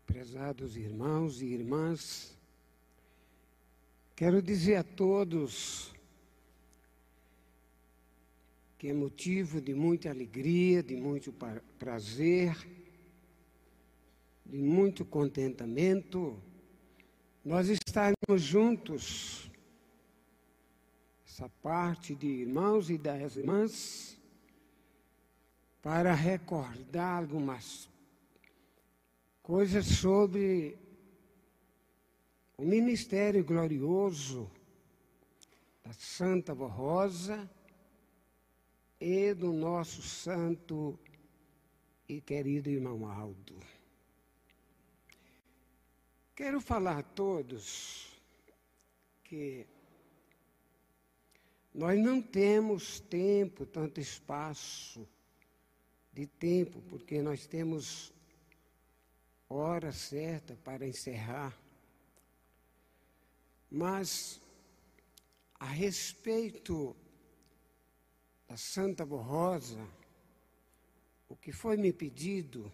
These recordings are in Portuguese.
Prezados irmãos e irmãs, quero dizer a todos que é motivo de muita alegria, de muito prazer, de muito contentamento, nós estarmos juntos, essa parte de irmãos e das irmãs, para recordar algumas coisas sobre o ministério glorioso da Santa Avó Rosa e do nosso santo e querido irmão Aldo. Quero falar a todos que nós não temos tempo, tanto espaço de tempo, porque nós temos hora certa para encerrar. Mas, a respeito da Santa Avó Rosa, o que foi me pedido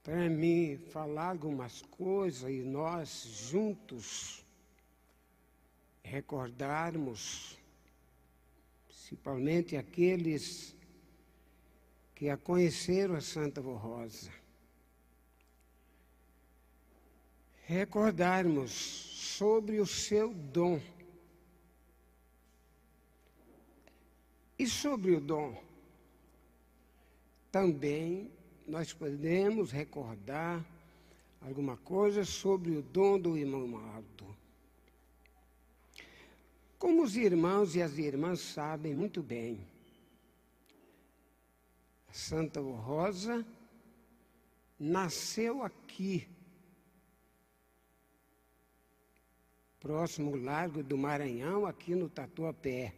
para mim falar algumas coisas e nós juntos recordarmos, principalmente aqueles que a conheceram, a Santa Avó Rosa. Recordarmos sobre o seu dom. E sobre o dom, também nós podemos recordar alguma coisa sobre o dom do irmão Aldo. Como os irmãos e as irmãs sabem muito bem, a Santa Avó Rosa nasceu aqui, próximo ao Largo do Maranhão, aqui no Tatuapé,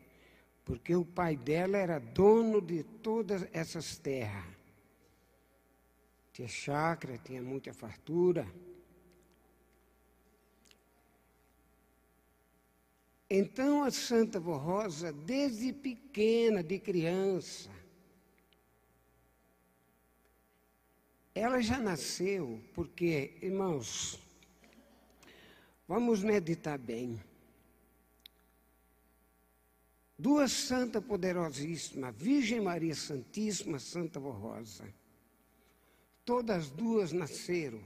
porque o pai dela era dono de todas essas terras. Tinha chácara, tinha muita fartura. Então a Santa Avó Rosa, desde pequena, de criança, ela já nasceu, porque, irmãos, vamos meditar bem. Duas santas poderosíssimas, Virgem Maria Santíssima, Santa Avó Rosa. Todas duas nasceram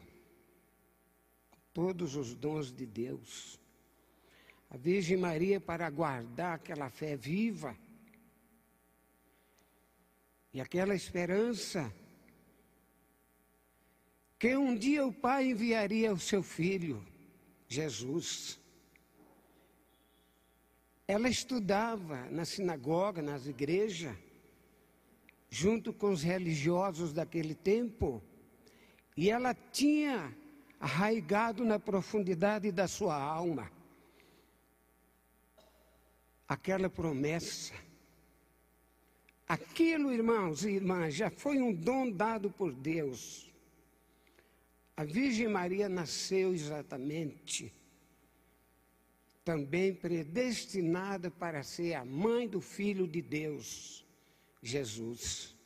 com todos os dons de Deus. A Virgem Maria para guardar aquela fé viva e aquela esperança que um dia o Pai enviaria o seu Filho, Jesus. Ela estudava na sinagoga, nas igrejas, junto com os religiosos daquele tempo, e ela tinha arraigado na profundidade da sua alma aquela promessa. Aquilo, irmãos e irmãs, já foi um dom dado por Deus. A Virgem Maria nasceu exatamente também predestinada para ser a mãe do Filho de Deus, Jesus,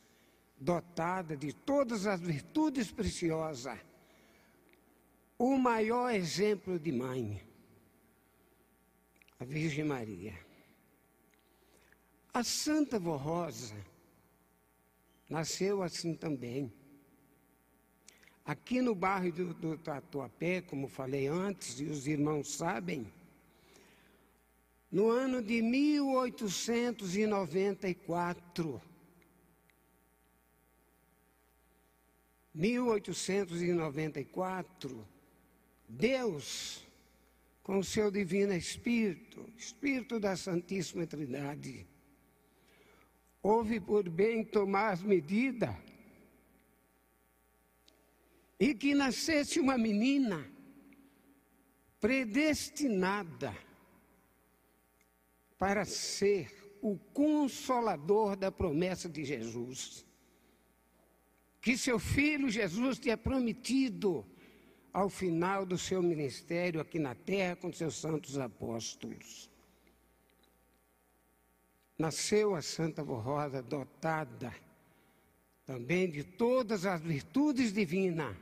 dotada de todas as virtudes preciosas, o maior exemplo de mãe, a Virgem Maria. A Santa Avó Rosa nasceu assim também. Aqui no bairro do Tatuapé, como falei antes, e os irmãos sabem, no ano de 1894, 1894, Deus, com o seu divino Espírito, Espírito da Santíssima Trindade, houve por bem tomar as medidas e que nascesse uma menina predestinada para ser o consolador da promessa de Jesus, que seu filho Jesus tinha prometido ao final do seu ministério aqui na terra com seus santos apóstolos. Nasceu a Santa Avó Rosa dotada também de todas as virtudes divinas,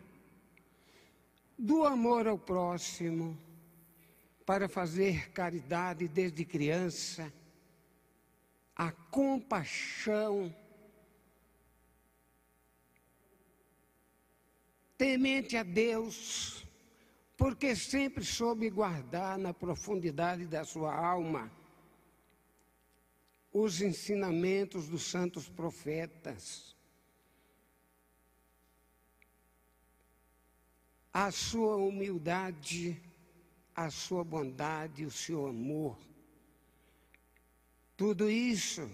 do amor ao próximo, para fazer caridade desde criança, a compaixão, temente a Deus, porque sempre soube guardar na profundidade da sua alma os ensinamentos dos santos profetas, a sua humildade, a sua bondade, o seu amor. Tudo isso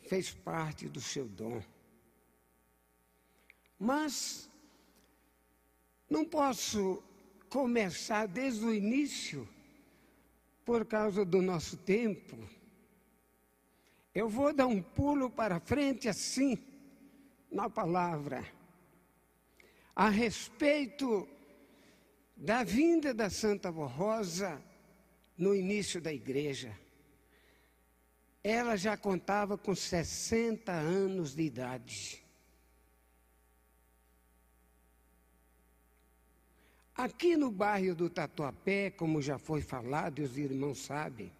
fez parte do seu dom. Mas não posso começar desde o início, por causa do nosso tempo. Eu vou dar um pulo para frente assim, na palavra, a respeito da vinda da Santa Avó Rosa no início da igreja. Ela já contava com 60 anos de idade. Aqui no bairro do Tatuapé, como já foi falado e os irmãos sabem,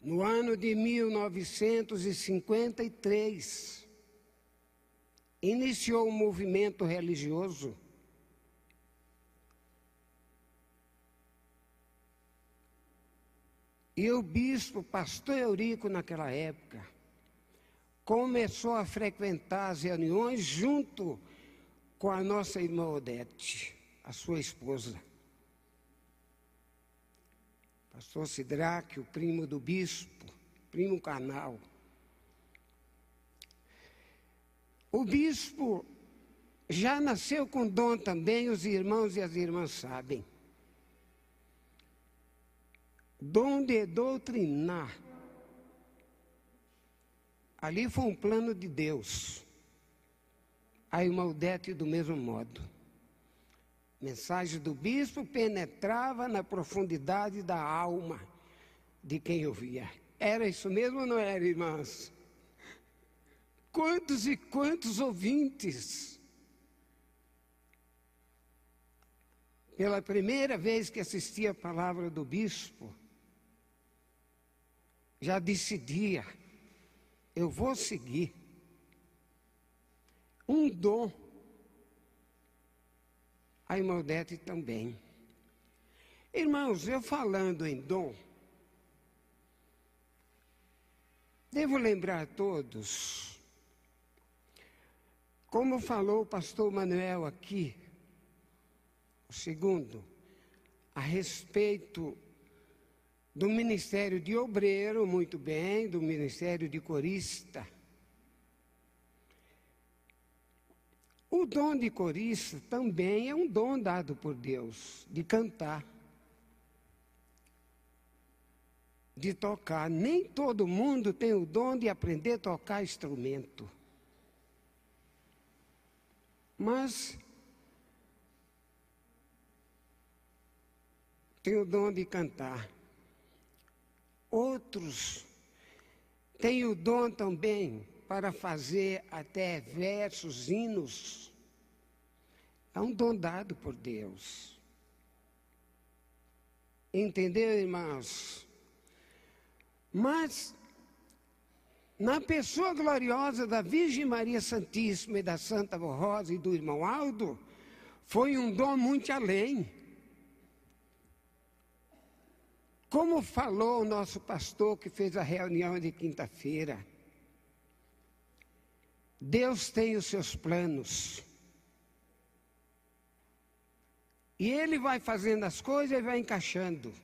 no ano de 1953, iniciou um movimento religioso e o bispo, pastor Eurico, naquela época, começou a frequentar as reuniões junto com a nossa irmã Odete, a sua esposa. Pastor Sidraque, o primo do bispo, primo carnal. O bispo já nasceu com dom também, os irmãos e as irmãs sabem. Dom de doutrinar. Ali foi um plano de Deus. A irmã Odete do mesmo modo. A mensagem do bispo penetrava na profundidade da alma de quem ouvia. Era isso mesmo ou não era, irmãs? Quantos e quantos ouvintes, pela primeira vez que assistia a palavra do bispo, já decidia, eu vou seguir. Um dom. A irmã Odete também. Irmãos, eu falando em dom, devo lembrar a todos, como falou o pastor Manuel aqui, o segundo, a respeito do ministério de obreiro, muito bem, do ministério de corista. O dom de corista também é um dom dado por Deus, de cantar, de tocar. Nem todo mundo tem o dom de aprender a tocar instrumento. Mas tem o dom de cantar. Outros têm o dom também para fazer até versos, hinos. É um dom dado por Deus. Entendeu, irmãos? Mas, na pessoa gloriosa da Virgem Maria Santíssima e da Santa Avó Rosa e do irmão Aldo, foi um dom muito além. Como falou o nosso pastor que fez a reunião de quinta-feira, Deus tem os seus planos. E Ele vai fazendo as coisas e vai encaixando.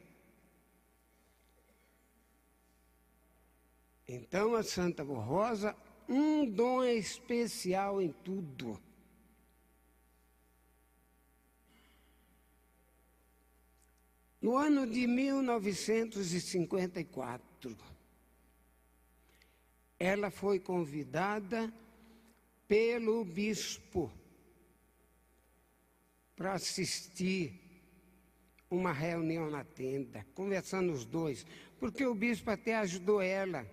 Então a Santa Avó Rosa, um dom especial em tudo. No ano de 1954, ela foi convidada pelo bispo para assistir uma reunião na tenda, conversando os dois, porque o bispo até ajudou ela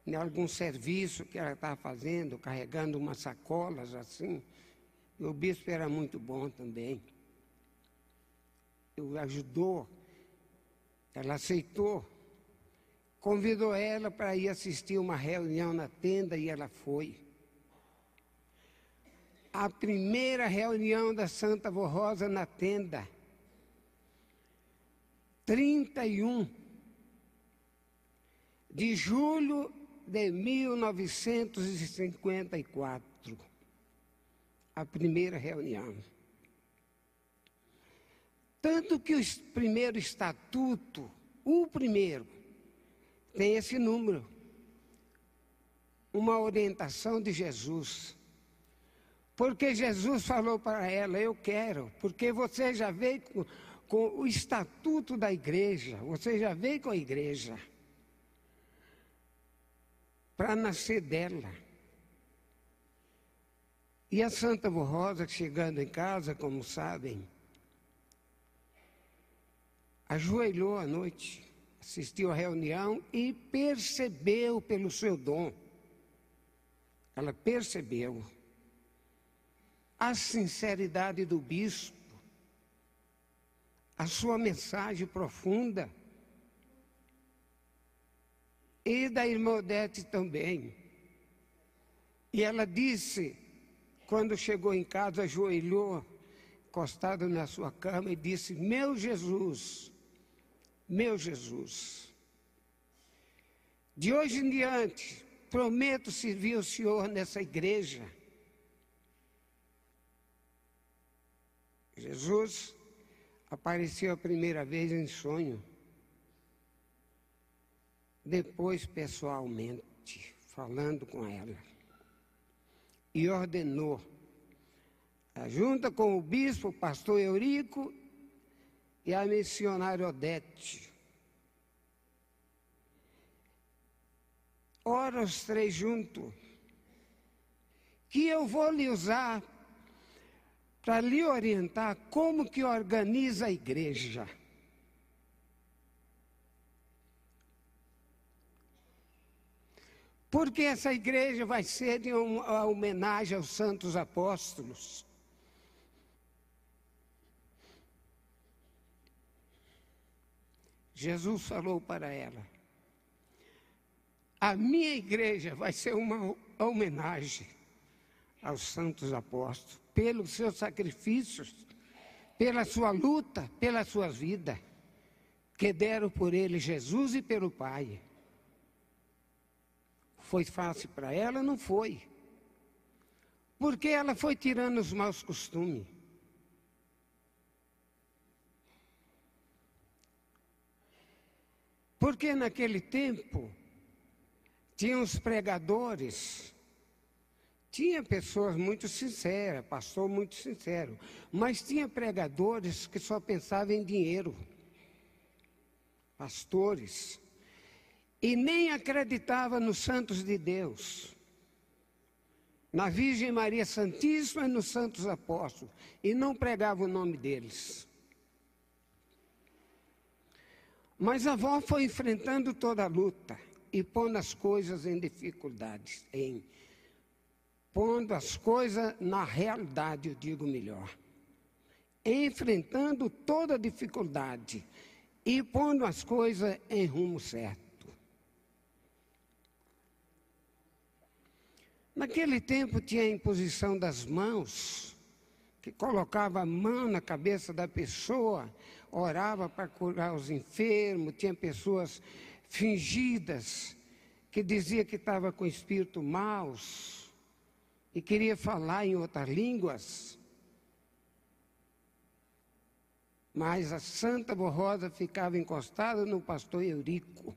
em algum serviço que ela estava fazendo, carregando umas sacolas assim. E o bispo era muito bom também. Ele ajudou, ela aceitou, convidou ela para ir assistir uma reunião na tenda e ela foi. A primeira reunião da Santa Avó Rosa na tenda, 31 de julho de 1954, a primeira reunião. Tanto que o primeiro estatuto, o primeiro, tem esse número, uma orientação de Jesus. Porque Jesus falou para ela, eu quero, porque você já veio com o estatuto da igreja, você já veio com a igreja, para nascer dela. E a Santa Avó Rosa, chegando em casa, como sabem, ajoelhou à noite, assistiu à reunião e percebeu pelo seu dom. Ela percebeu a sinceridade do bispo, a sua mensagem profunda, e da irmã Odete também. E ela disse, quando chegou em casa, ajoelhou, encostado na sua cama, e disse, meu Jesus, de hoje em diante, prometo servir o Senhor nessa igreja. Jesus apareceu a primeira vez em sonho, depois pessoalmente, falando com ela, e ordenou, junto com o bispo, o pastor Eurico e a missionária Odete, ora os três juntos, que eu vou lhe usar para lhe orientar como que organiza a igreja. Porque essa igreja vai ser uma homenagem aos santos apóstolos. Jesus falou para ela, a minha igreja vai ser uma homenagem aos santos apóstolos, pelos seus sacrifícios, pela sua luta, pela sua vida, que deram por ele Jesus e pelo Pai. Foi fácil para ela? Não foi. Porque ela foi tirando os maus costumes. Porque naquele tempo, tinha os pregadores, tinha pessoas muito sinceras, pastor muito sincero, mas tinha pregadores que só pensavam em dinheiro, pastores, e nem acreditavam nos santos de Deus, na Virgem Maria Santíssima e nos santos apóstolos, e não pregavam o nome deles. Mas a avó foi enfrentando toda a luta e pondo as coisas em dificuldades, pondo as coisas na realidade, eu digo melhor, enfrentando toda a dificuldade e pondo as coisas em rumo certo. Naquele tempo tinha a imposição das mãos, que colocava a mão na cabeça da pessoa, orava para curar os enfermos, tinha pessoas fingidas, que dizia que estava com espírito maus, e queria falar em outras línguas. Mas a Santa Avó Rosa ficava encostada no pastor Eurico,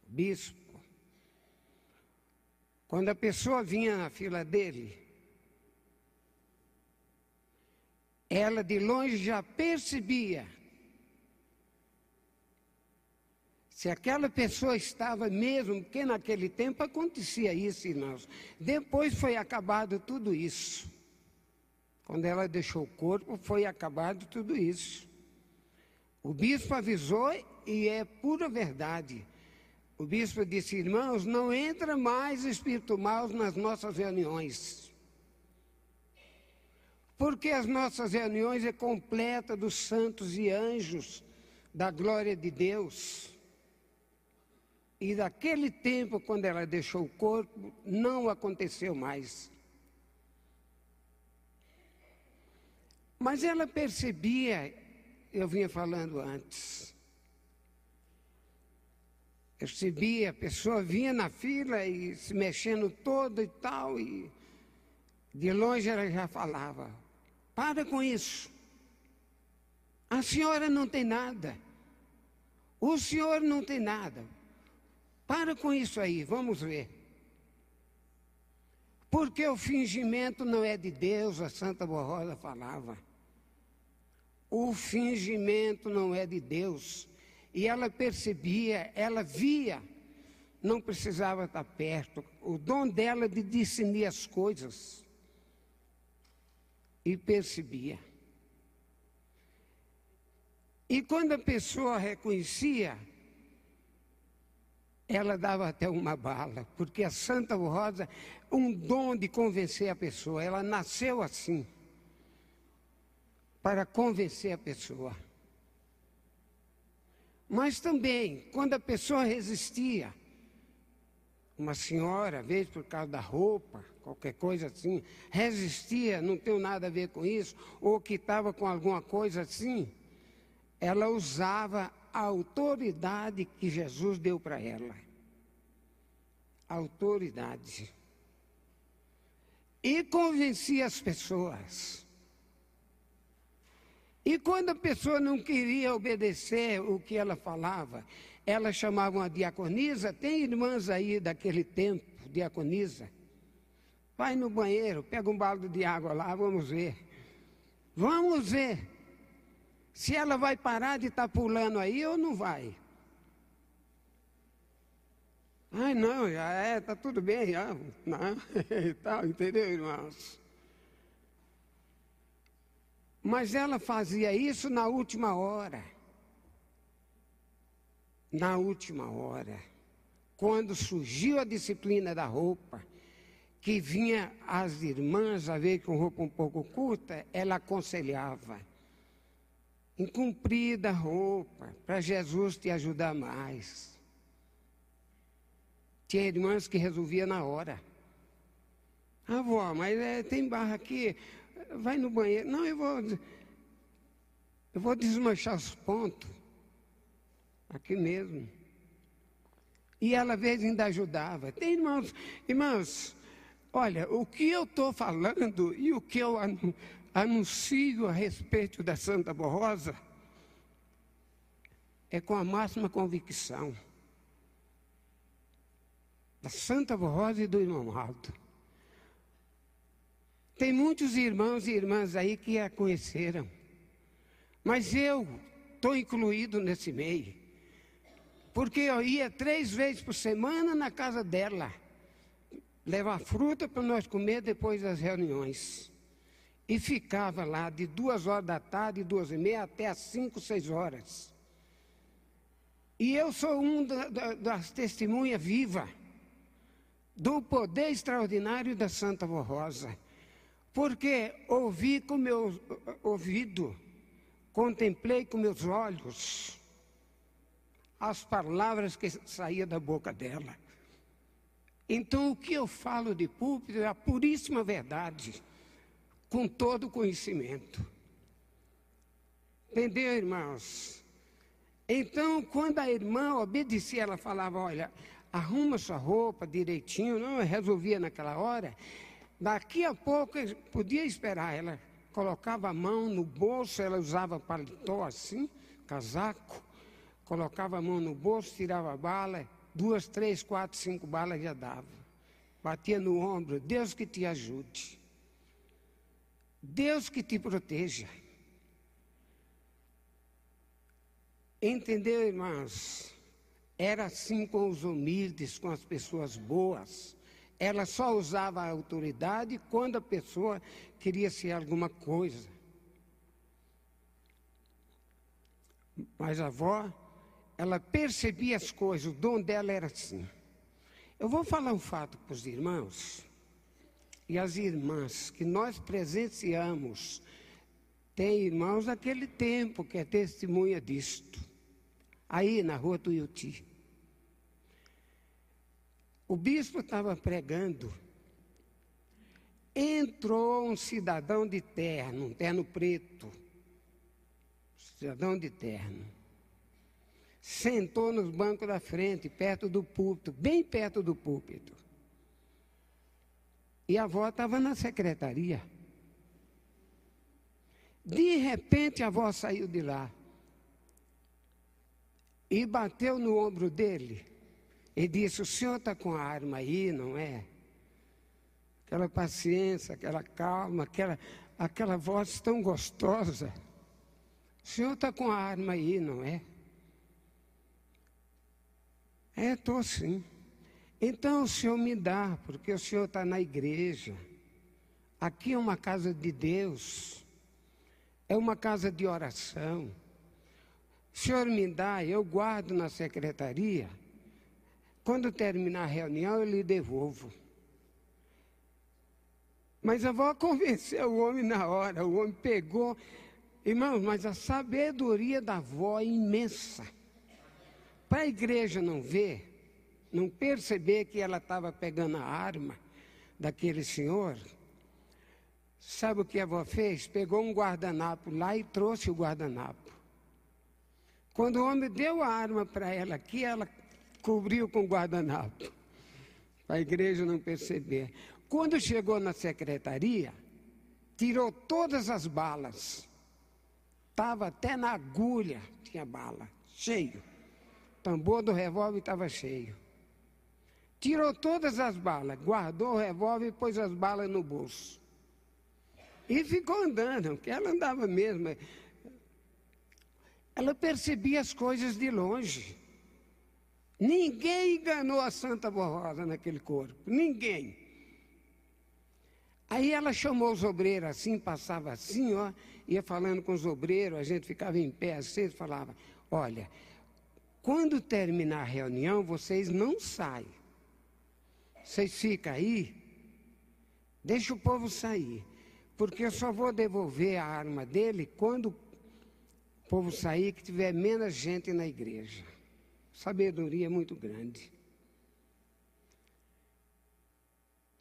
bispo. Quando a pessoa vinha na fila dele, ela de longe já percebia se aquela pessoa estava mesmo, porque naquele tempo acontecia isso, irmãos. Depois foi acabado tudo isso. Quando ela deixou o corpo, foi acabado tudo isso. O bispo avisou e é pura verdade. O bispo disse: irmãos, não entra mais espírito mau nas nossas reuniões. Porque as nossas reuniões é completa dos santos e anjos da glória de Deus. E daquele tempo, quando ela deixou o corpo, não aconteceu mais. Mas ela percebia, eu vinha falando antes, percebia, a pessoa vinha na fila e se mexendo toda e tal, e de longe ela já falava: para com isso, a senhora não tem nada, o senhor não tem nada, para com isso aí, vamos ver. Porque o fingimento não é de Deus, a Santa Borrosa falava. O fingimento não é de Deus. E ela percebia, ela via, não precisava estar perto, o dom dela de discernir as coisas. E percebia. E quando a pessoa reconhecia, ela dava até uma bala, porque a Santa Rosa, um dom de convencer a pessoa, ela nasceu assim, para convencer a pessoa. Mas também, quando a pessoa resistia, uma senhora, às vezes por causa da roupa, qualquer coisa assim, resistia, não tem nada a ver com isso, ou que estava com alguma coisa assim, ela usava a autoridade que Jesus deu para ela. Autoridade. E convencia as pessoas. E quando a pessoa não queria obedecer o que ela falava, ela chamava uma diaconisa. Tem irmãs aí daquele tempo, diaconisa. Vai no banheiro, pega um balde de água lá, vamos ver. Vamos ver se ela vai parar de estar pulando aí ou não vai. Ai, não, já está tudo bem, já. Não, tal, entendeu, irmãos? Mas ela fazia isso na última hora. Na última hora. Quando surgiu a disciplina da roupa, que vinha as irmãs a ver com roupa um pouco curta, ela aconselhava: incumprida a roupa, para Jesus te ajudar mais. Tinha irmãs que resolvia na hora. Avó, mas tem barra aqui, vai no banheiro. Não, eu vou desmanchar os pontos. Aqui mesmo. E ela, às vezes, ainda ajudava. Tem irmãos, olha, o que eu estou falando e o que eu anuncio a respeito da Santa Borrosa é com a máxima convicção. Da Santa Borrosa e do irmão Aldo. Tem muitos irmãos e irmãs aí que a conheceram. Mas eu estou incluído nesse meio. Porque eu ia 3 vezes por semana na casa dela. Levar fruta para nós comer depois das reuniões. E ficava lá de 2 horas da tarde, 2h30, até às 5, 6 horas. E eu sou das testemunhas vivas do poder extraordinário da Santa Borrosa. Porque ouvi com meu ouvido, contemplei com meus olhos as palavras que saíam da boca dela. Então, o que eu falo de púlpito é a puríssima verdade, com todo o conhecimento. Entendeu, irmãos? Então, quando a irmã obedecia, ela falava: olha, arruma sua roupa direitinho. Não, eu resolvia naquela hora. Daqui a pouco, eu podia esperar. Ela colocava a mão no bolso, ela usava paletó assim, casaco. Colocava a mão no bolso, tirava a bala, 2, 3, 4, 5 balas já dava. Batia no ombro: Deus que te ajude. Deus que te proteja. Entendeu, irmãos? Era assim com os humildes, com as pessoas boas. Ela só usava a autoridade quando a pessoa queria ser alguma coisa. Mas a avó, ela percebia as coisas, o dom dela era assim. Eu vou falar um fato para os irmãos e as irmãs que nós presenciamos. Tem irmãos daquele tempo que é testemunha disto. Aí na rua Tuiuti. O bispo estava pregando. Entrou um cidadão de terno, um terno preto. Cidadão de terno. Sentou nos bancos da frente, perto do púlpito, bem perto do púlpito. E a avó estava na secretaria. De repente a avó saiu de lá. E bateu no ombro dele. E disse: o senhor está com a arma aí, não é? Aquela paciência, aquela calma, aquela voz tão gostosa. O senhor está com a arma aí, não é? É, estou sim. Então o senhor me dá, porque o senhor está na igreja. Aqui é uma casa de Deus. É uma casa de oração. O senhor me dá, eu guardo na secretaria. Quando terminar a reunião, eu lhe devolvo. Mas a avó convenceu o homem na hora. O homem pegou. Irmãos, mas a sabedoria da avó é imensa. Para a igreja não ver, não perceber que ela estava pegando a arma daquele senhor, sabe o que a avó fez? Pegou um guardanapo lá e trouxe o guardanapo. Quando o homem deu a arma para ela aqui, ela cobriu com o guardanapo, para a igreja não perceber. Quando chegou na secretaria, tirou todas as balas. Estava até na agulha, tinha bala, cheio. O tambor do revólver estava cheio. Tirou todas as balas, guardou o revólver e pôs as balas no bolso. E ficou andando, porque ela andava mesmo. Ela percebia as coisas de longe. Ninguém enganou a Santa Rosa naquele corpo, ninguém. Aí ela chamou os obreiros assim, passava assim, ó, ia falando com os obreiros, a gente ficava em pé assim, e falava: olha, quando terminar a reunião, vocês não saem. Vocês ficam aí, deixa o povo sair, porque eu só vou devolver a arma dele quando o povo sair, que tiver menos gente na igreja. Sabedoria muito grande.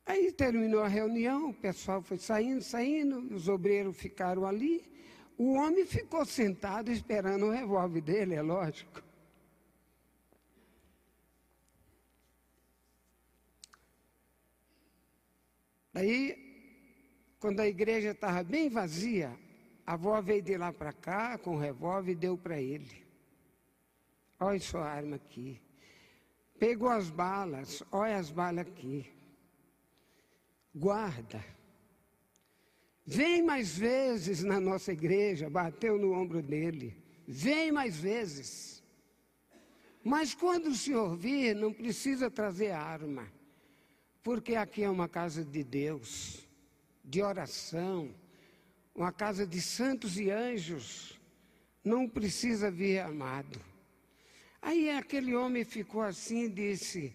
Aí terminou a reunião, o pessoal foi saindo, os obreiros ficaram ali. O homem ficou sentado esperando o revólver dele, é lógico. Aí, quando a igreja estava bem vazia, a avó veio de lá para cá com o revólver e deu para ele. Olha sua arma aqui. Pegou as balas, olha as balas aqui. Guarda. Vem mais vezes na nossa igreja, bateu no ombro dele. Vem mais vezes. Mas quando o senhor vir, não precisa trazer arma. Porque aqui é uma casa de Deus, de oração, uma casa de santos e anjos. Não precisa vir armado. Aí aquele homem ficou assim e disse: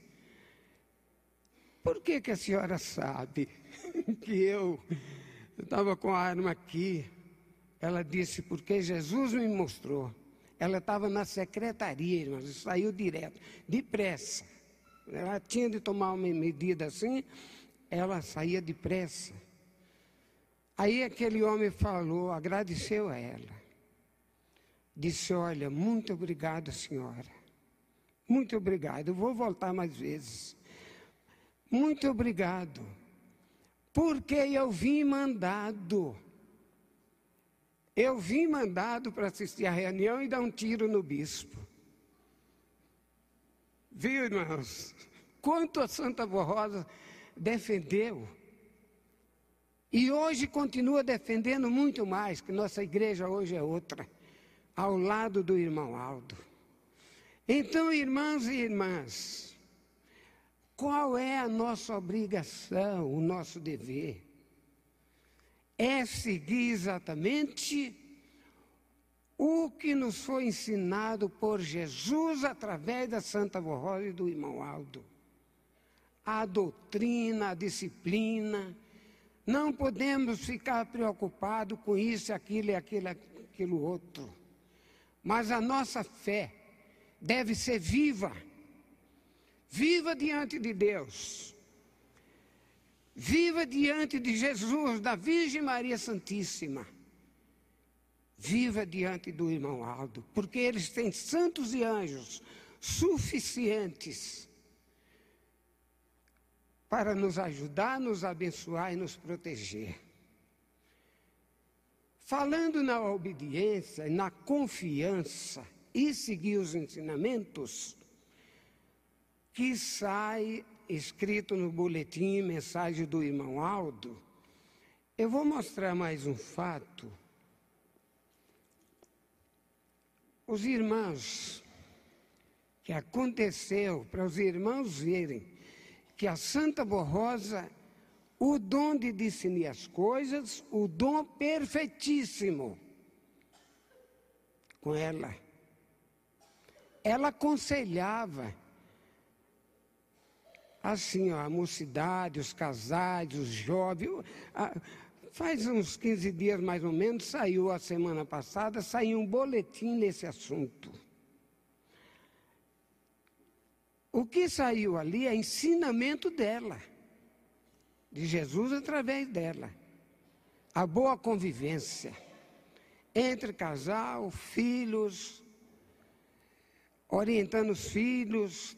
por que a senhora sabe que eu estava com a arma aqui? Ela disse: porque Jesus me mostrou. Ela estava na secretaria, irmãos, e saiu direto, depressa. Ela tinha de tomar uma medida assim, ela saía depressa. Aí aquele homem falou, agradeceu a ela. Disse: olha, muito obrigado, senhora. Muito obrigado, eu vou voltar mais vezes. Muito obrigado. Porque eu vim mandado. Eu vim mandado para assistir a reunião e dar um tiro no bispo. Viu, irmãos? Quanto a Santa Rosa defendeu. E hoje continua defendendo muito mais, que nossa igreja hoje é outra, ao lado do irmão Aldo. Então, irmãos e irmãs, qual é a nossa obrigação, o nosso dever? É seguir exatamente o que nos foi ensinado por Jesus através da Santa Vó Rosa e do irmão Aldo. A doutrina, a disciplina. Não podemos ficar preocupados com isso, aquilo e aquilo outro. Mas a nossa fé deve ser viva. Viva diante de Deus. Viva diante de Jesus, da Virgem Maria Santíssima. Viva diante do irmão Aldo, porque eles têm santos e anjos suficientes para nos ajudar, nos abençoar e nos proteger. Falando na obediência, na confiança e seguir os ensinamentos, que sai escrito no boletim, mensagem do irmão Aldo, eu vou mostrar mais um fato. Os irmãos, que aconteceu, para os irmãos verem que a Santa Vó Rosa, o dom de discernir as coisas, o dom perfeitíssimo, com ela. Ela aconselhava, assim, ó, a mocidade, os casais, os jovens. Faz uns 15 dias mais ou menos, saiu a semana passada, saiu um boletim nesse assunto. O que saiu ali é ensinamento dela, de Jesus através dela. A boa convivência entre casal, filhos, orientando os filhos.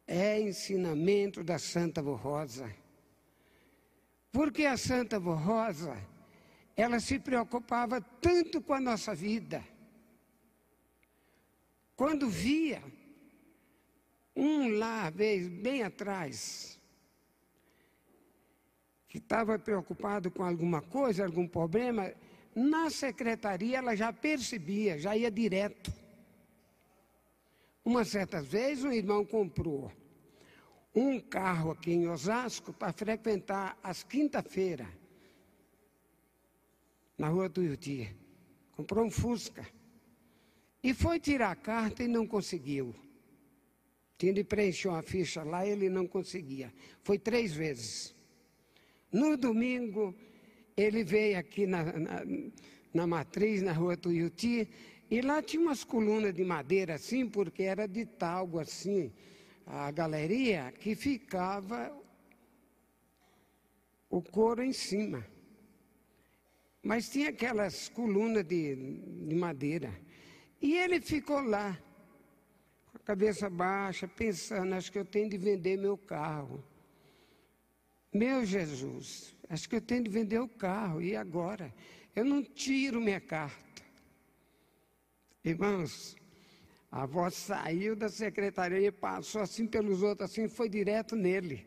É ensinamento da Santa Vó Rosa. Porque a Santa Vó Rosa, ela se preocupava tanto com a nossa vida. Quando via um lá, bem atrás, que estava preocupado com alguma coisa, algum problema, na secretaria ela já percebia, já ia direto. Uma certa vez um irmão comprou um carro aqui em Osasco para frequentar às quinta-feiras, na Rua Tuiuti. Comprou um Fusca. E foi tirar a carta e não conseguiu. Tinha de preencher uma ficha lá e ele não conseguia. Foi 3 vezes. No domingo, ele veio aqui na Matriz, na Rua Tuiuti, e lá tinha umas colunas de madeira assim, porque era de talgo assim, a galeria, que ficava o couro em cima. Mas tinha aquelas colunas de madeira. E ele ficou lá, com a cabeça baixa, pensando, acho que eu tenho de vender meu carro. Meu Jesus, acho que eu tenho de vender o carro, e agora? Eu não tiro minha carta. Irmãos, a avó saiu da secretaria e passou assim pelos outros, assim, foi direto nele.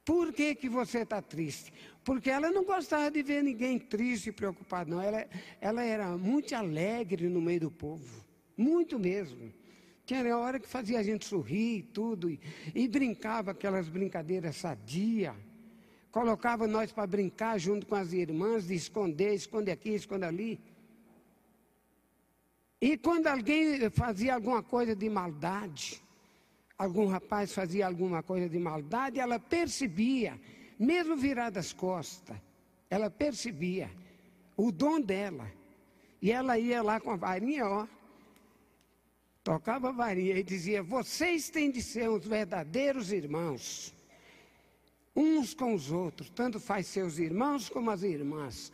Por que que você está triste? Porque ela não gostava de ver ninguém triste e preocupado, não. Ela era muito alegre no meio do povo, muito mesmo. Tinha hora que fazia a gente sorrir e tudo, e brincava aquelas brincadeiras sadias. Colocava nós para brincar junto com as irmãs, de esconder, esconde aqui, esconde ali. E quando alguém fazia alguma coisa de maldade, algum rapaz fazia alguma coisa de maldade, ela percebia, mesmo virada as costas, ela percebia o dom dela. E ela ia lá com a varinha, ó, tocava a varinha e dizia: vocês têm de ser os verdadeiros irmãos, uns com os outros, tanto faz seus irmãos como as irmãs,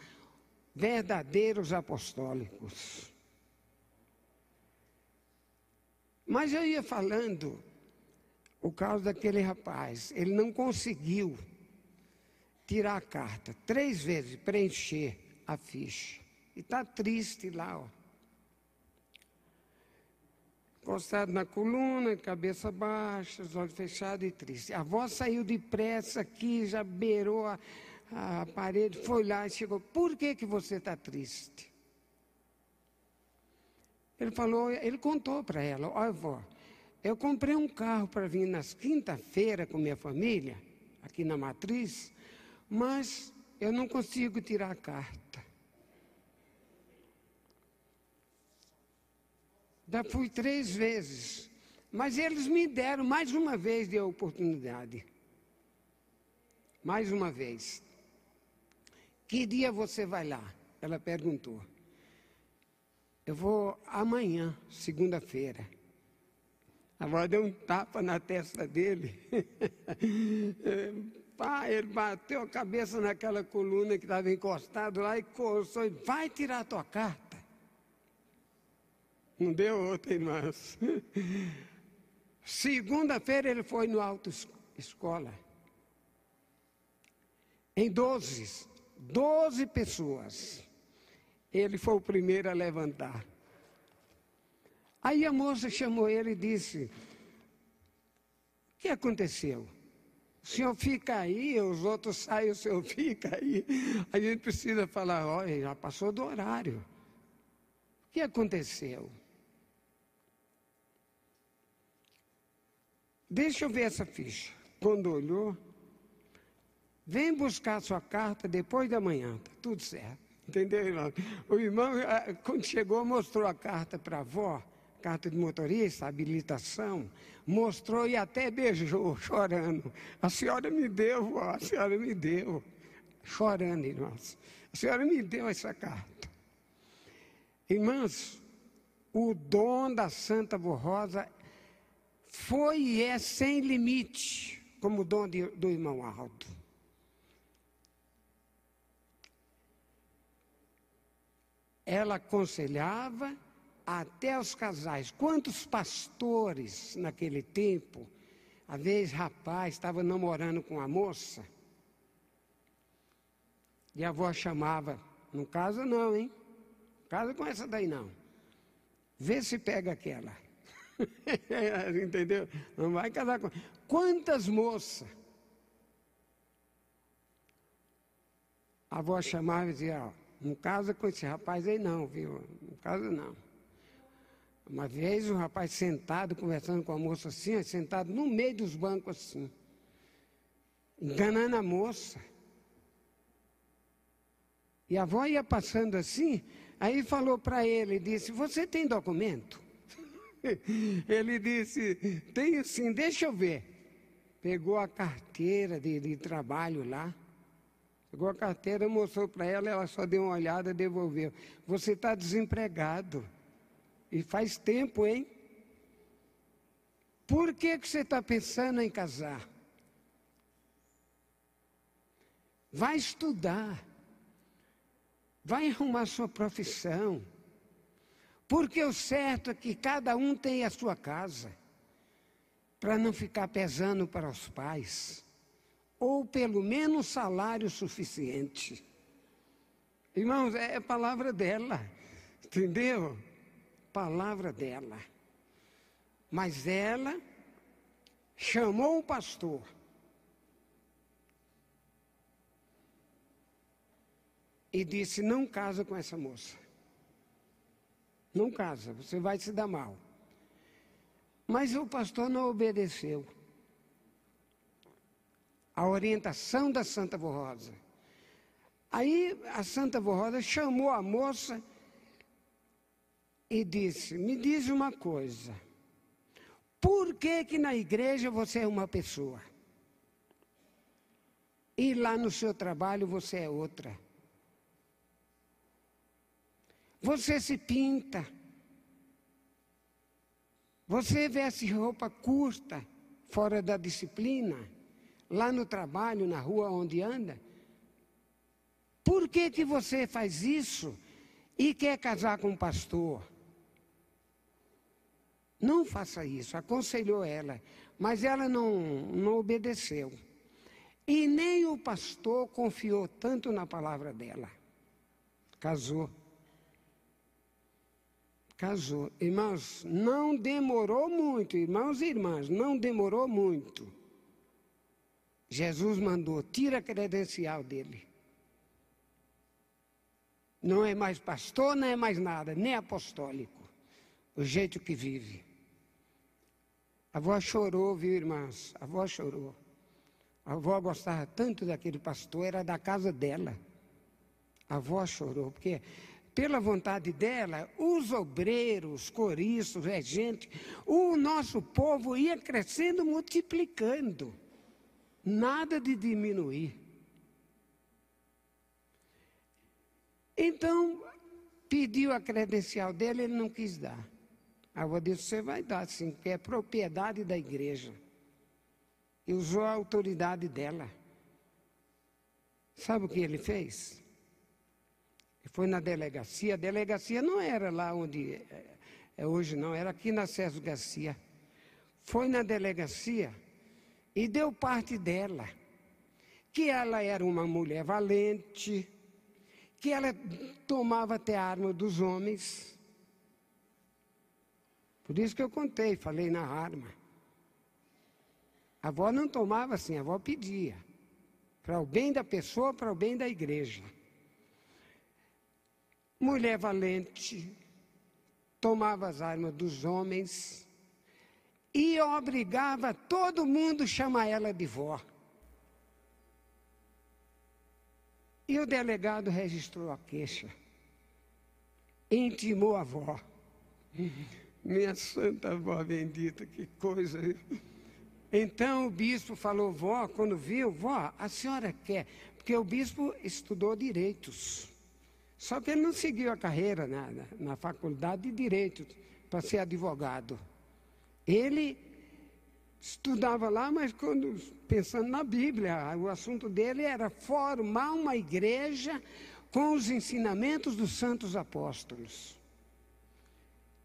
verdadeiros apostólicos. Mas eu ia falando, o caso daquele rapaz, ele não conseguiu tirar a carta 3 vezes, preencher a ficha. E está triste lá, ó. Encostado na coluna, cabeça baixa, os olhos fechados e triste. A avó saiu depressa aqui, já beirou a parede, foi lá e chegou: por que que você está triste? Ele contou para ela: olha, vó, eu comprei um carro para vir nas quinta-feiras com minha família, aqui na Matriz, mas eu não consigo tirar a carta. Já fui 3 vezes. Mas eles me deram mais uma vez de oportunidade. Mais uma vez. Que dia você vai lá? Ela perguntou. Eu vou amanhã, segunda-feira. A avó deu um tapa na testa dele. Ele bateu a cabeça naquela coluna que estava encostado lá e coçou. E vai tirar a tua carta. Não deu outra, irmãs. Segunda-feira ele foi no autoescola. Em 12 pessoas. Ele foi o primeiro a levantar. Aí a moça chamou ele e disse: o que aconteceu? O senhor fica aí, os outros saem, o senhor fica aí. A gente precisa falar: olha, já passou do horário. O que aconteceu? Deixa eu ver essa ficha. Quando olhou, vem buscar sua carta depois da manhã, está tudo certo. Entendeu, irmão? O irmão, quando chegou, mostrou a carta para a avó, carta de motorista, habilitação, mostrou e até beijou, chorando. A senhora me deu, vó, a senhora me deu. Chorando, irmãos. A senhora me deu essa carta. Irmãos, o dom da Santa Avó Rosa foi e é sem limite, como o dom do irmão Aldo. Ela aconselhava até os casais. Quantos pastores naquele tempo, às vezes rapaz estava namorando com a moça, e a avó chamava: não casa não, hein? Casa com essa daí não. Vê se pega aquela. Entendeu? Não vai casar com... Quantas moças? A avó chamava e dizia: ó, não casa com esse rapaz aí não, viu? Não casa não. Uma vez o rapaz sentado, conversando com a moça assim, sentado no meio dos bancos assim, enganando a moça. E a avó ia passando assim, aí falou para ele, disse: você tem documento? Ele disse: tenho sim, deixa eu ver. Pegou a carteira de trabalho lá. Pegou a carteira, mostrou para ela, ela só deu uma olhada e devolveu. Você está desempregado. E faz tempo, hein? Por que você está pensando em casar? Vai estudar. Vai arrumar sua profissão. Porque o certo é que cada um tem a sua casa. Para não ficar pesando para os pais. Ou pelo menos salário suficiente. Irmãos, é a palavra dela. Entendeu? Palavra dela. Mas ela chamou o pastor. E disse: não casa com essa moça. Não casa, você vai se dar mal. Mas o pastor não obedeceu a orientação da Santa Avó Rosa. Aí a Santa Avó Rosa chamou a moça e disse: me diz uma coisa, por que que na igreja você é uma pessoa e lá no seu trabalho você é outra? Você se pinta, você veste roupa curta, fora da disciplina, lá no trabalho, na rua onde anda. Por que que você faz isso e quer casar com um pastor? Não faça isso, aconselhou ela, mas ela não obedeceu. E nem o pastor confiou tanto na palavra dela. Casou. Casou. Irmãos, não demorou muito, irmãos e irmãs, não demorou muito. Jesus mandou: tira a credencial dele. Não é mais pastor, não é mais nada, nem apostólico. O jeito que vive. A avó chorou, viu, irmãs? A avó chorou. A avó gostava tanto daquele pastor, era da casa dela. A avó chorou, porque pela vontade dela, os obreiros, coriços, regentes, o nosso povo ia crescendo, multiplicando. Nada de diminuir. Então, pediu a credencial dele, ele não quis dar. A avó disse, você vai dar sim, porque é propriedade da igreja. E usou a autoridade dela. Sabe o que ele fez? Ele foi na delegacia. A delegacia não era lá onde é hoje, não. Era aqui na César Garcia. Foi na delegacia e deu parte dela. Que ela era uma mulher valente, que ela tomava até a arma dos homens. Por isso que eu contei, falei na arma. A avó não tomava assim, a avó pedia. Para o bem da pessoa, para o bem da igreja. Mulher valente, tomava as armas dos homens e obrigava todo mundo a chamar ela de vó. E o delegado registrou a queixa. Intimou a avó. Minha santa avó bendita, que coisa. Então o bispo falou, vó, quando viu, vó, a senhora quer? Porque o bispo estudou direitos. Só que ele não seguiu a carreira na faculdade de direito para ser advogado. Ele estudava lá, mas pensando na Bíblia, o assunto dele era formar uma igreja com os ensinamentos dos santos apóstolos.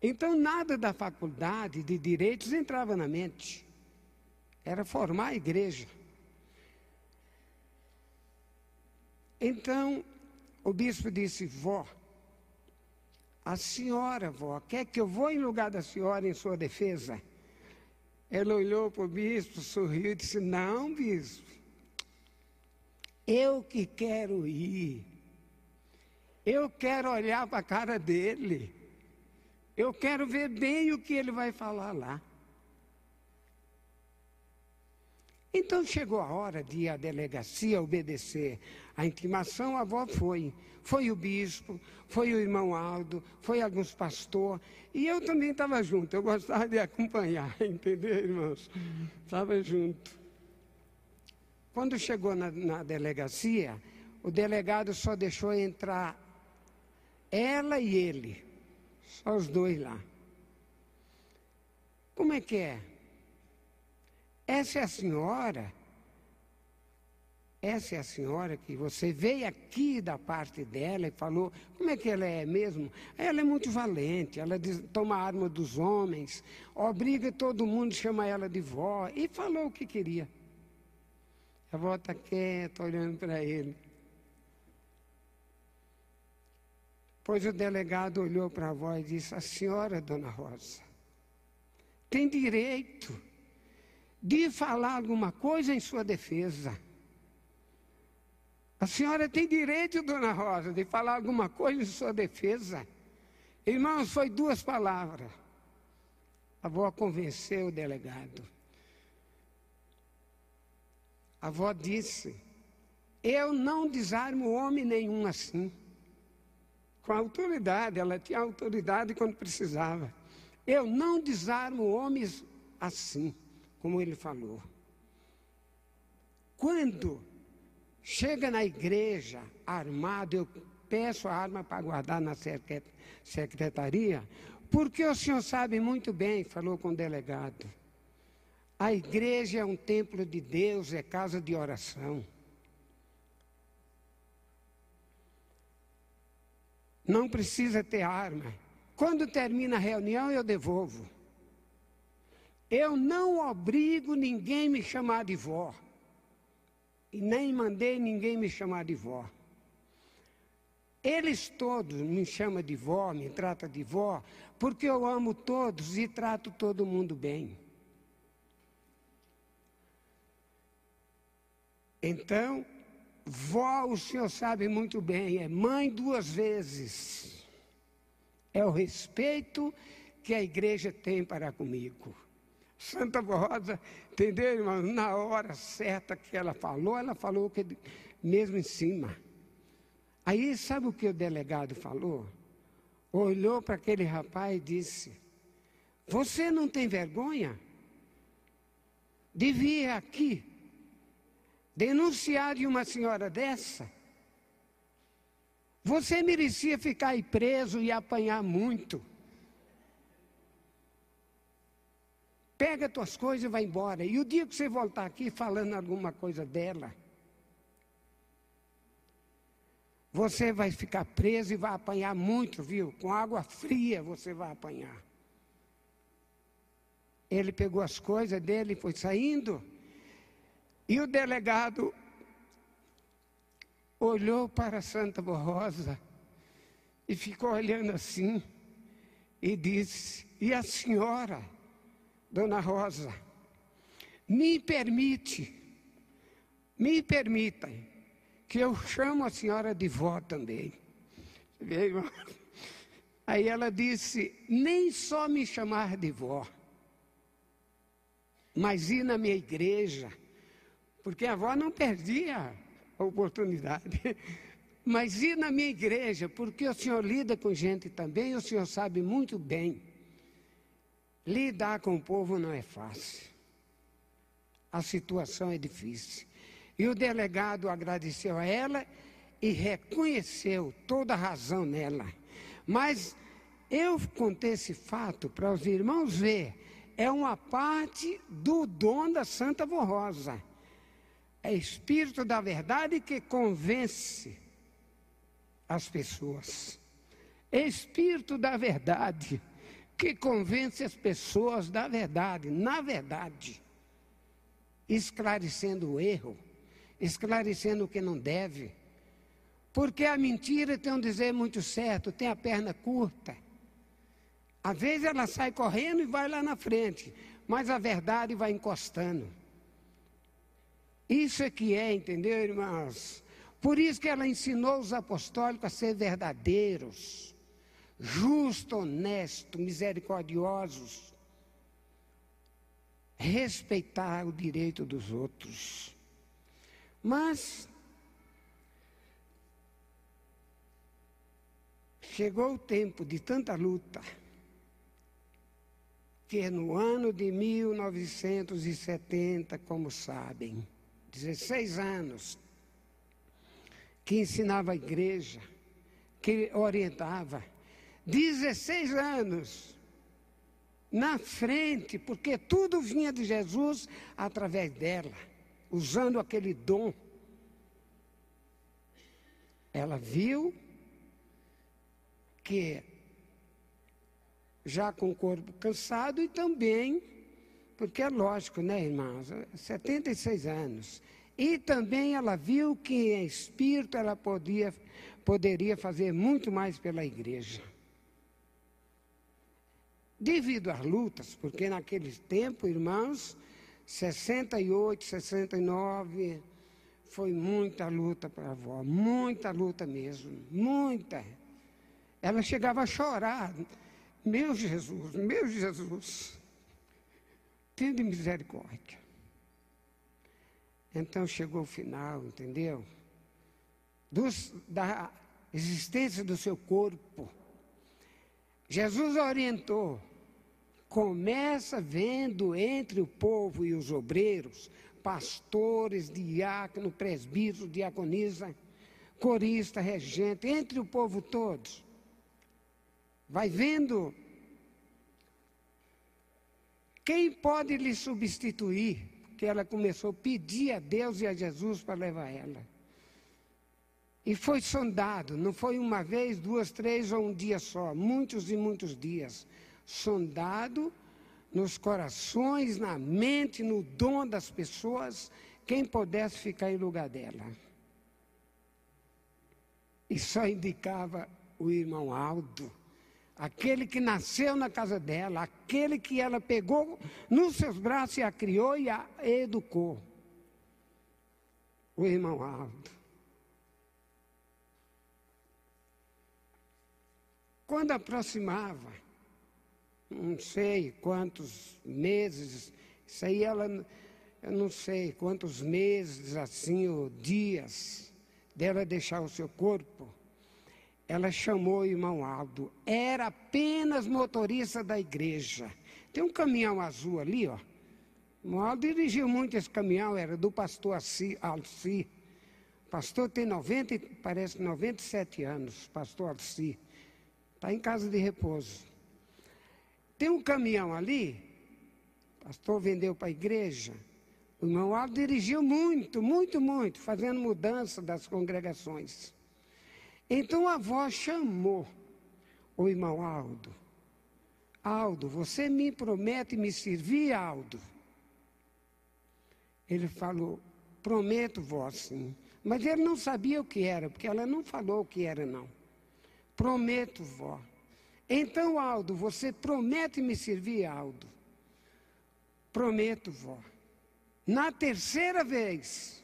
Então, nada da faculdade de direitos entrava na mente. Era formar a igreja. Então, o bispo disse, vó, a senhora, vó, quer que eu vou em lugar da senhora em sua defesa? Ela olhou para o bispo, sorriu e disse, não, bispo, eu que quero ir. Eu quero olhar para a cara dele. Eu quero ver bem o que ele vai falar lá. Então chegou a hora de ir à delegacia obedecer a intimação, a avó foi. Foi o bispo, foi o irmão Aldo, foi alguns pastores, e eu também estava junto, eu gostava de acompanhar, entendeu, irmãos? Estava junto. Quando chegou na delegacia, o delegado só deixou entrar ela e ele, só os dois lá. Como é que é? Essa é a senhora que você veio aqui da parte dela e falou, como é que ela é mesmo? Ela é muito valente, ela toma a arma dos homens, obriga todo mundo, chama ela de vó, e falou o que queria. A vó está quieta, olhando para ele. Pois o delegado olhou para a avó e disse, a senhora, dona Rosa, tem direito de falar alguma coisa em sua defesa. A senhora tem direito, dona Rosa, de falar alguma coisa em sua defesa. Irmãos, foi 2 palavras. A avó convenceu o delegado. A avó disse, eu não desarmo homem nenhum assim. Com autoridade, ela tinha autoridade quando precisava. Eu não desarmo homens assim, como ele falou. Quando chega na igreja armado, eu peço a arma para guardar na secretaria, porque o senhor sabe muito bem, falou com o delegado, a igreja é um templo de Deus, é casa de oração. Não precisa ter arma. Quando termina a reunião, eu devolvo. Eu não obrigo ninguém a me chamar de vó. E nem mandei ninguém me chamar de vó. Eles todos me chamam de vó, me tratam de vó, porque eu amo todos e trato todo mundo bem. Então, vó, o senhor sabe muito bem, é mãe 2 vezes. É o respeito que a igreja tem para comigo. Santa Rosa, entendeu, irmão? Na hora certa que ela falou que mesmo em cima. Aí, sabe o que o delegado falou? olhou para aquele rapaz e disse: você não tem vergonha de vir aqui denunciar de uma senhora dessa? Você merecia ficar aí preso e apanhar muito. Pega tuas coisas e vai embora. E o dia que você voltar aqui falando alguma coisa dela, você vai ficar preso e vai apanhar muito, viu? Com água fria você vai apanhar. Ele pegou as coisas dele e foi saindo. E o delegado olhou para Santa Rosa e ficou olhando assim e disse: e a senhora, Dona Rosa, me permita que eu chamo a senhora de vó também. Aí ela disse: nem só me chamar de vó, mas ir na minha igreja, porque a avó não perdia a oportunidade, mas ir na minha igreja, porque o senhor lida com gente também, e o senhor sabe muito bem, lidar com o povo não é fácil, a situação é difícil. E o delegado agradeceu a ela e reconheceu toda a razão nela. Mas eu contei esse fato para os irmãos ver, é uma parte do dom da Santa Rosa. É Espírito da verdade que convence as pessoas. É Espírito da verdade que convence as pessoas da verdade, na verdade. Esclarecendo o erro, esclarecendo o que não deve. Porque a mentira tem um dizer muito certo, tem a perna curta. Às vezes ela sai correndo e vai lá na frente, mas a verdade vai encostando. Isso é que é, entendeu, irmãos? Por isso que ela ensinou os apostólicos a ser verdadeiros, justos, honestos, misericordiosos, respeitar o direito dos outros. Mas chegou o tempo de tanta luta, que no ano de 1970, como sabem, 16 anos, que ensinava a igreja, que orientava, 16 anos na frente, porque tudo vinha de Jesus através dela, usando aquele dom. Ela viu que já com o corpo cansado e também, porque é lógico, né, irmãos, 76 anos. E também ela viu que em espírito ela poderia fazer muito mais pela igreja. Devido às lutas, porque naquele tempo, irmãos, 68, 69, foi muita luta para a avó, muita luta mesmo, muita. Ela chegava a chorar: meu Jesus, tende misericórdia. Então chegou o final, entendeu? Da existência do seu corpo. Jesus orientou: começa vendo entre o povo e os obreiros, pastores, diácono, presbítero, diaconisa, corista, regente, entre o povo todos. Vai vendo quem pode lhe substituir, porque ela começou a pedir a Deus e a Jesus para levar ela. E foi sondado, não foi uma vez, duas, três ou um dia só, muitos e muitos dias. Sondado nos corações, na mente, no dom das pessoas, quem pudesse ficar em lugar dela. E só indicava o irmão Aldo, aquele que nasceu na casa dela, aquele que ela pegou nos seus braços e a criou e a educou. O irmão Aldo. Quando aproximava, não sei quantos meses, isso aí ela, eu não sei quantos meses assim, ou dias, dela deixar o seu corpo, ela chamou o irmão Aldo. Era apenas motorista da igreja. Tem um caminhão azul ali, ó. O irmão Aldo dirigiu muito esse caminhão, era do pastor Alci. O pastor tem parece 97 anos, pastor Alci. Está em casa de repouso. Tem um caminhão ali, o pastor vendeu para a igreja. O irmão Aldo dirigiu muito, fazendo mudança das congregações. Então a avó chamou o irmão Aldo. Aldo, você me promete me servir, Aldo? Ele falou, prometo, vó, sim. Mas ele não sabia o que era, porque ela não falou o que era, não. Prometo, vó. Então, Aldo, você promete me servir, Aldo? Prometo, vó. Na terceira vez,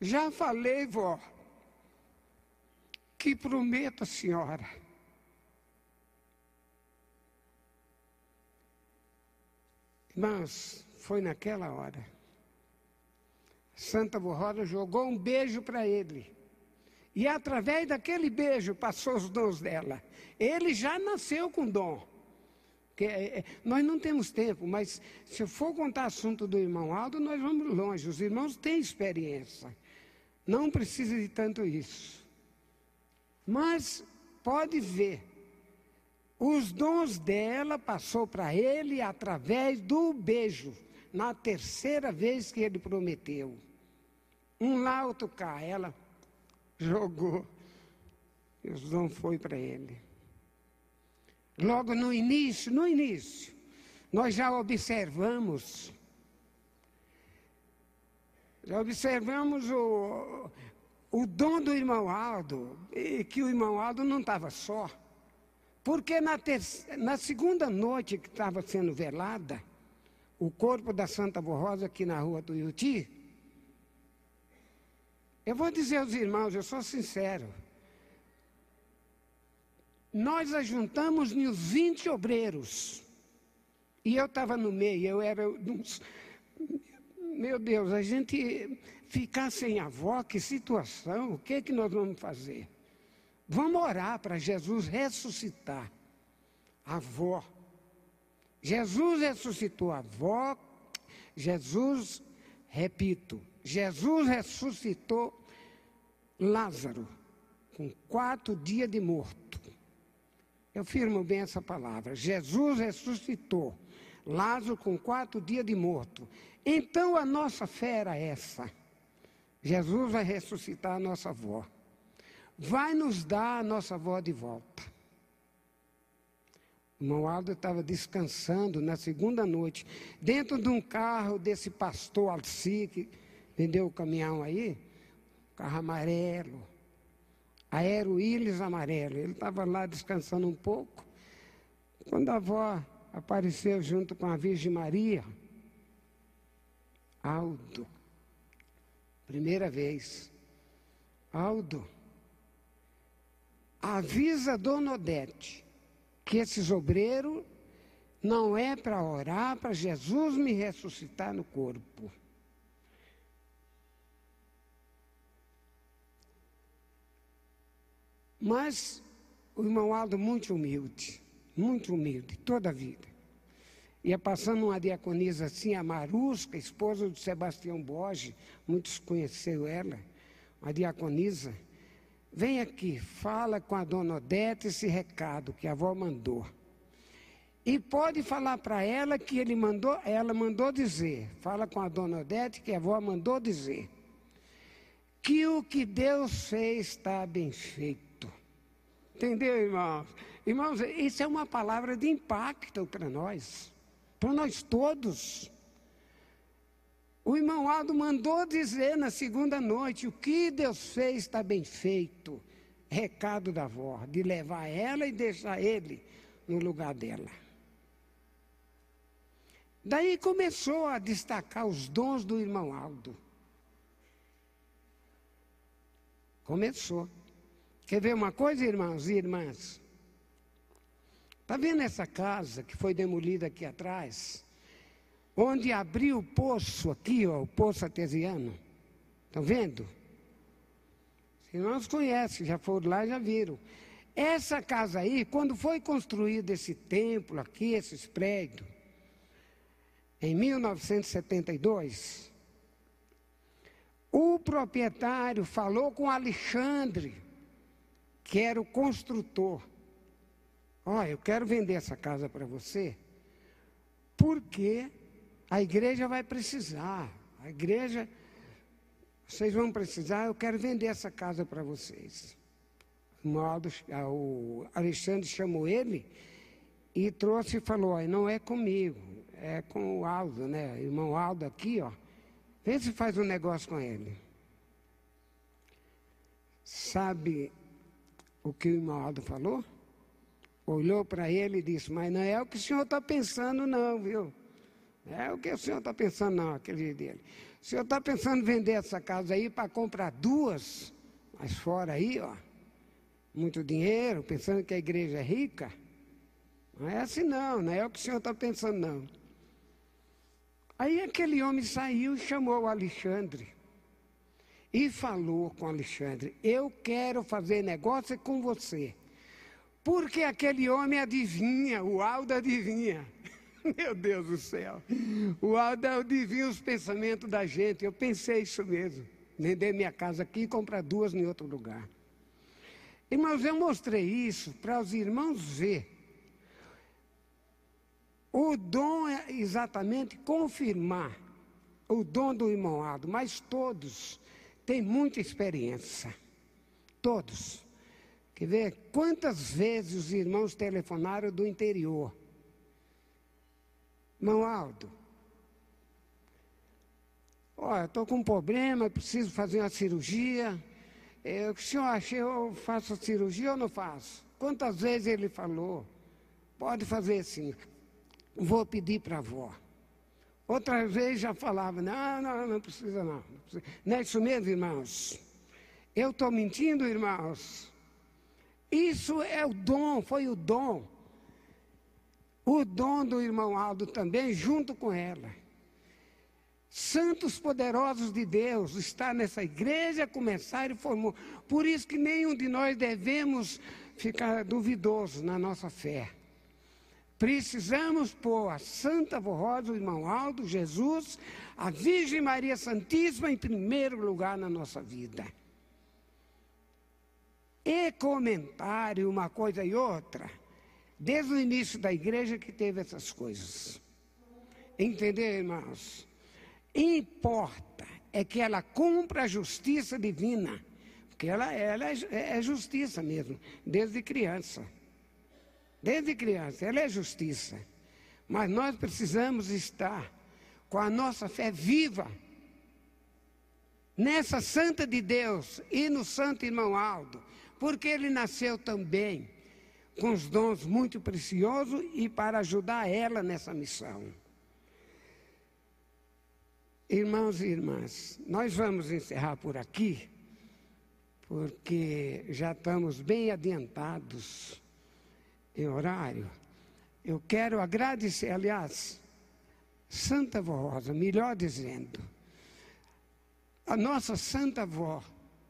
já falei, vó, que prometo a senhora. Irmãos, foi naquela hora. Santa Rosa jogou um beijo para ele. E através daquele beijo passou os dons dela. Ele já nasceu com dom. Nós não temos tempo, mas se eu for contar assunto do irmão Aldo, nós vamos longe. Os irmãos têm experiência. Não precisa de tanto isso. Mas pode ver. Os dons dela passou para ele através do beijo. Na terceira vez que ele prometeu. Um lá, outro cá. Ela jogou. E os dons foi para ele. Logo no início, nós já observamos o dom do irmão Aldo, e que o irmão Aldo não estava só. Porque na segunda noite que estava sendo velada, o corpo da Santa Rosa aqui na rua do Iuti, eu vou dizer aos irmãos, eu sou sincero, nós ajuntamos uns 20 obreiros, e eu estava no meio, eu era uns... Meu Deus, a gente ficar sem avó, que situação, o que nós vamos fazer? Vamos orar para Jesus ressuscitar a avó. Jesus ressuscitou a avó, Jesus ressuscitou Lázaro, com 4 dias de morto. Eu firmo bem essa palavra. Jesus ressuscitou Lázaro com 4 dias de morto. Então a nossa fé era essa. Jesus vai ressuscitar a nossa avó. Vai nos dar a nossa avó de volta. O irmão Aldo estava descansando na segunda noite, dentro de um carro desse pastor Alci, que vendeu o caminhão aí, carro amarelo, Aero Willis amarelo. Ele estava lá descansando um pouco, quando a avó apareceu junto com a Virgem Maria. Aldo, primeira vez. Aldo, avisa a Dona Odete que esses obreiros não é para orar para Jesus me ressuscitar no corpo. Mas o irmão Aldo muito humilde, toda a vida. Ia passando uma diaconisa assim, a Marusca, esposa do Sebastião Borges, muitos conheceram ela, uma diaconisa. Vem aqui, fala com a Dona Odete esse recado que a avó mandou. E pode falar para ela que ela mandou dizer, fala com a Dona Odete que a avó mandou dizer, que o que Deus fez está bem feito. Entendeu, irmãos? Irmãos, isso é uma palavra de impacto para nós todos. O irmão Aldo mandou dizer na segunda noite, o que Deus fez está bem feito. Recado da avó, de levar ela e deixar ele no lugar dela. Daí começou a destacar os dons do irmão Aldo. Começou. Quer ver uma coisa, irmãos e irmãs? Está vendo essa casa que foi demolida aqui atrás? Onde abriu o poço aqui, ó, o poço artesiano. Estão vendo? Os irmãos conhecem, já foram lá e já viram. Essa casa aí, quando foi construído esse templo aqui, esses prédios, em 1972, o proprietário falou com Alexandre, que era o construtor. Olha, eu quero vender essa casa para você, porque a igreja vai precisar. A igreja, vocês vão precisar, eu quero vender essa casa para vocês. O Alexandre chamou ele e trouxe e falou, olha, não é comigo, é com o Aldo, né? O irmão Aldo aqui, ó. Vê se faz um negócio com ele. Sabe o que o irmão Aldo falou? Olhou para ele e disse, mas não é o que o senhor está pensando não, viu? Não é o que o senhor está pensando não, aquele dele. O senhor está pensando em vender essa casa aí para comprar duas, mas fora aí, ó, muito dinheiro, pensando que a igreja é rica? Não é assim não, não é o que o senhor está pensando não. Aí aquele homem saiu e chamou o Alexandre. E falou com o Alexandre, eu quero fazer negócio com você. Porque aquele homem adivinha, o Aldo adivinha. Meu Deus do céu. O Aldo adivinha os pensamentos da gente. Eu pensei isso mesmo. Vender minha casa aqui e comprar duas em outro lugar. Irmãos, eu mostrei isso para os irmãos ver. O dom é exatamente confirmar o dom do irmão Aldo, mas todos têm muita experiência. Todos. Quer ver quantas vezes os irmãos telefonaram do interior? Irmão Aldo, olha, estou com um problema, preciso fazer uma cirurgia. O senhor acha, eu faço a cirurgia ou não faço? Quantas vezes ele falou? Pode fazer sim. Vou pedir para a avó. Outras vezes já falava, não precisa não. Não é isso mesmo, irmãos? Eu estou mentindo, irmãos? Isso é o dom, foi o dom. O dom do irmão Aldo também, junto com ela. Santos poderosos de Deus está nessa igreja, começaram e formou. Por isso que nenhum de nós devemos ficar duvidosos na nossa fé. Precisamos pôr a Santa Avó Rosa, o irmão Aldo, Jesus, a Virgem Maria Santíssima em primeiro lugar na nossa vida. E comentário, uma coisa e outra, desde o início da igreja que teve essas coisas. Entendeu, irmãos? Importa é que ela cumpra a justiça divina, porque ela é justiça mesmo, desde criança. Desde criança, ela é justiça. Mas nós precisamos estar com a nossa fé viva nessa Santa de Deus e no Santo Irmão Aldo, porque ele nasceu também com os dons muito preciosos e para ajudar ela nessa missão. Irmãos e irmãs, nós vamos encerrar por aqui, porque já estamos bem adiantados em horário. Eu quero agradecer, aliás, Santa Avó Rosa, melhor dizendo, a nossa Santa Avó,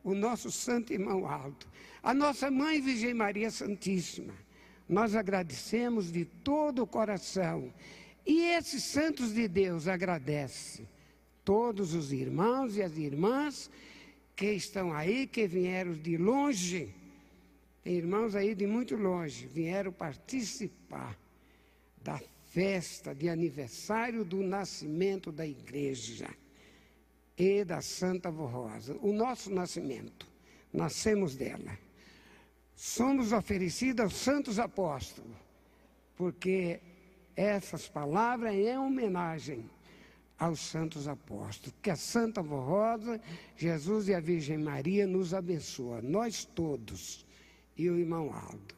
o nosso Santo Irmão Aldo, a nossa Mãe Virgem Maria Santíssima. Nós agradecemos de todo o coração. E esses santos de Deus agradecem todos os irmãos e as irmãs que estão aí, que vieram de longe. Tem irmãos aí de muito longe, vieram participar da festa de aniversário do nascimento da igreja e da Santa Avó Rosa. O nosso nascimento, nascemos dela. Somos oferecidos aos santos apóstolos, porque essas palavras é homenagem aos santos apóstolos. Que a Santa Avó Rosa, Jesus e a Virgem Maria nos abençoem, nós todos, e o irmão Aldo.